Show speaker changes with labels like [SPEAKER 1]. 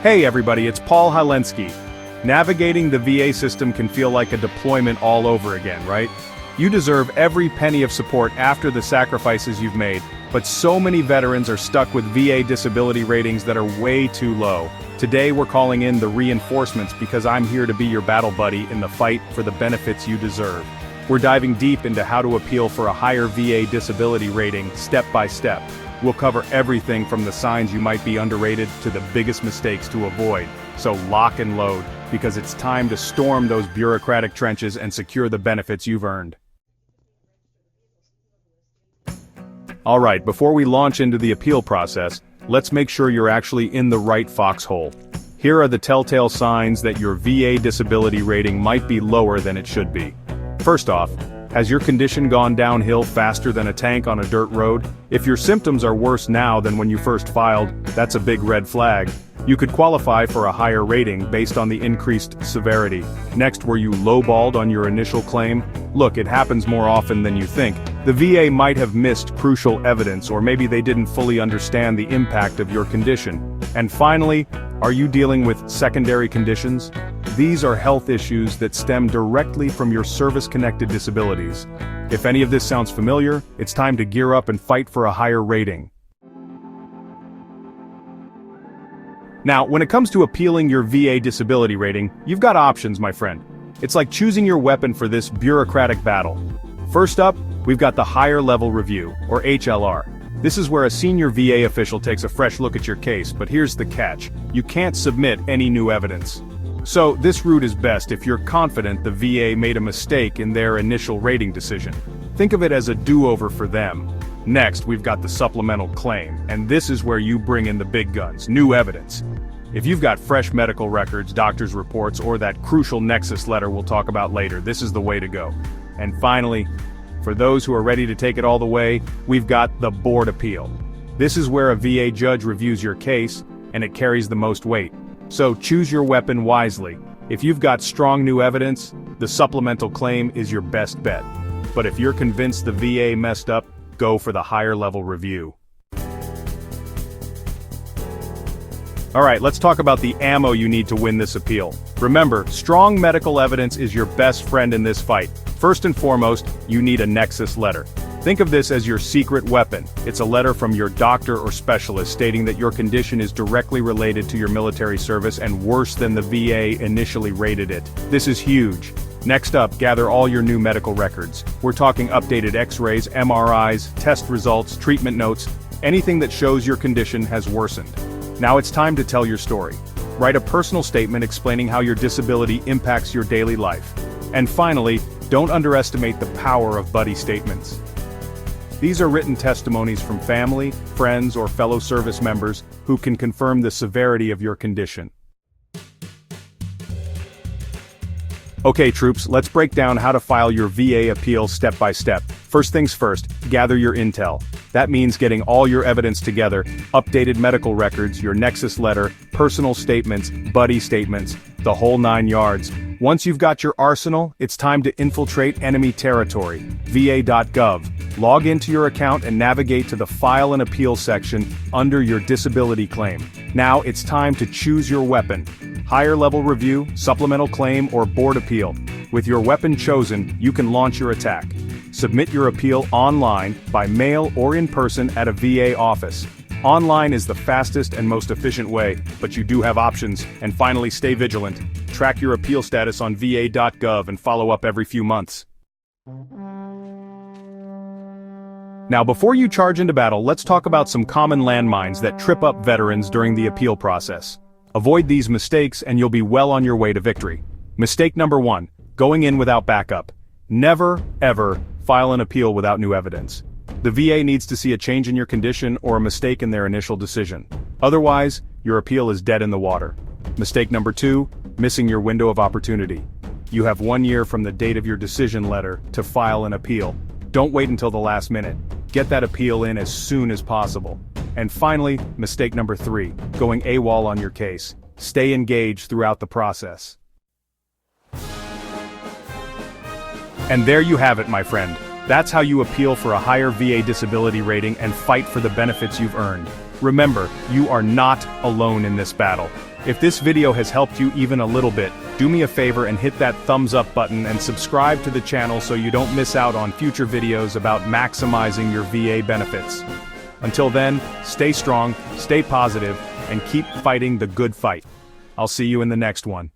[SPEAKER 1] Hey everybody, it's Paul Halensky. Navigating the VA system can feel like a deployment all over again, right? You deserve every penny of support after the sacrifices you've made, but so many veterans are stuck with VA disability ratings that are way too low. Today we're calling in the reinforcements because I'm here to be your battle buddy in the fight for the benefits you deserve. We're diving deep into how to appeal for a higher VA disability rating, step by step. We'll cover everything from the signs you might be underrated to the biggest mistakes to avoid. So lock and load, because it's time to storm those bureaucratic trenches and secure the benefits you've earned. Alright, before we launch into the appeal process, let's make sure you're actually in the right foxhole. Here are the telltale signs that your VA disability rating might be lower than it should be. First off, has your condition gone downhill faster than a tank on a dirt road? If your symptoms are worse now than when you first filed, that's a big red flag. You could qualify for a higher rating based on the increased severity. Next, were you lowballed on your initial claim? Look, it happens more often than you think. The VA might have missed crucial evidence, or maybe they didn't fully understand the impact of your condition. And finally, are you dealing with secondary conditions? These are health issues that stem directly from your service-connected disabilities. If any of this sounds familiar, it's time to gear up and fight for a higher rating. Now, when it comes to appealing your VA disability rating, you've got options, my friend. It's like choosing your weapon for this bureaucratic battle. First up, we've got the Higher Level Review, or HLR. This is where a senior VA official takes a fresh look at your case, but here's the catch. You can't submit any new evidence. So, this route is best if you're confident the VA made a mistake in their initial rating decision. Think of it as a do-over for them. Next, we've got the supplemental claim, and this is where you bring in the big guns, new evidence. If you've got fresh medical records, doctor's reports, or that crucial nexus letter we'll talk about later, this is the way to go. And finally, for those who are ready to take it all the way, we've got the board appeal. This is where a VA judge reviews your case, and it carries the most weight. So choose your weapon wisely. If you've got strong new evidence, the supplemental claim is your best bet. But if you're convinced the VA messed up, go for the higher level review. Alright, let's talk about the ammo you need to win this appeal. Remember, strong medical evidence is your best friend in this fight. First and foremost, you need a nexus letter. Think of this as your secret weapon. It's a letter from your doctor or specialist stating that your condition is directly related to your military service and worse than the VA initially rated it. This is huge. Next up, gather all your new medical records. We're talking updated X-rays, MRIs, test results, treatment notes, anything that shows your condition has worsened. Now it's time to tell your story. Write a personal statement explaining how your disability impacts your daily life. And finally, don't underestimate the power of buddy statements. These are written testimonies from family, friends, or fellow service members who can confirm the severity of your condition. Okay troops, let's break down how to file your VA appeal step by step. First things first, gather your intel. That means getting all your evidence together, updated medical records, your nexus letter, personal statements, buddy statements, the whole 9 yards. Once you've got your arsenal, it's time to infiltrate enemy territory. va.gov. Log into your account and navigate to the File and Appeal section under your disability claim. Now it's time to choose your weapon. Higher level review, supplemental claim, or board appeal. With your weapon chosen, you can launch your attack. Submit your appeal online, by mail or in person at a VA office. Online is the fastest and most efficient way, but you do have options. And finally, stay vigilant. Track your appeal status on va.gov and follow up every few months. Now before you charge into battle, let's talk about some common landmines that trip up veterans during the appeal process. Avoid these mistakes and you'll be well on your way to victory. Mistake number 1, going in without backup. Never, ever, file an appeal without new evidence. The VA needs to see a change in your condition or a mistake in their initial decision. Otherwise, your appeal is dead in the water. Mistake number 2, missing your window of opportunity. You have 1 year from the date of your decision letter to file an appeal. Don't wait until the last minute. Get that appeal in as soon as possible. And finally, mistake number 3, going AWOL on your case. Stay engaged throughout the process. And there you have it, my friend. That's how you appeal for a higher VA disability rating and fight for the benefits you've earned. Remember, you are not alone in this battle. If this video has helped you even a little bit, do me a favor and hit that thumbs up button and subscribe to the channel so you don't miss out on future videos about maximizing your VA benefits. Until then, stay strong, stay positive, and keep fighting the good fight. I'll see you in the next one.